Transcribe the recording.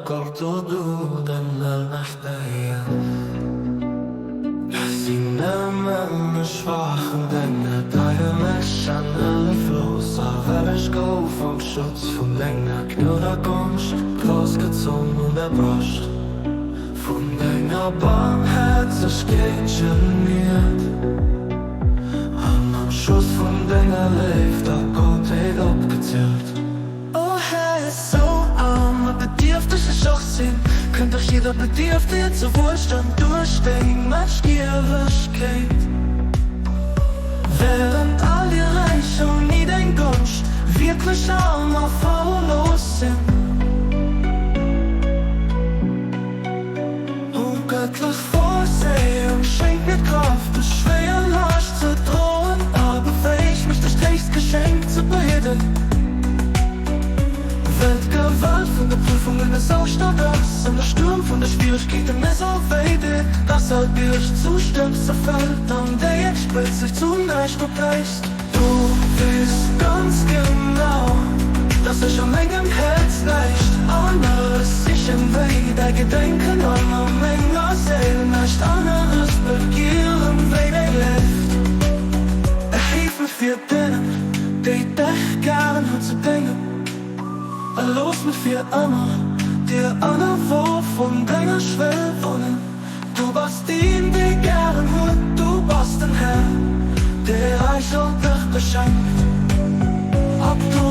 قردود المحتيا حسينا مش واخدنا Deine Schande Floß, aber ich go vom Schutz von deiner Knurrergunst losgezogen und erbroscht von deiner barmherzig geniert am Schuss von deiner Leif, da Gott hat abgezählt. Oh Herr, ist so arm, aber bedürftig ist auch Sinn. Könnt doch jeder Bedürftige zu Wohlstand durchstehen, Maschgierigkeit. Während all die Reiche und nie den Gunst wirklich arm auf faullos sind. Und göttlich Vorsehung schenkt mir Kraft, das schwer Arsch zu drohen, aber fähig mich durch nächstes Geschenk zu bilden. Weltgewalt von der Prüfung in der Saustad aus, und der Sturm von der Schwierigkeit im Messer weide. Das halt dir ich zustimmt, zerfällt an der jetzt spritzt sich zu Neist bleichst. Du weißt ganz genau, dass ich am engem Herz leicht anders sich im Weg der Gedenken an am enger Seele nicht anderes begieren, wie der lebt. Hilf mir für den, der ich dich gern hat zu denken. Los mit vier dir Anna wo von deiner Schwelle wollen. Du warst ihn, der gern hört, du warst ein Herr, der euch auch dich beschenkt. Ob du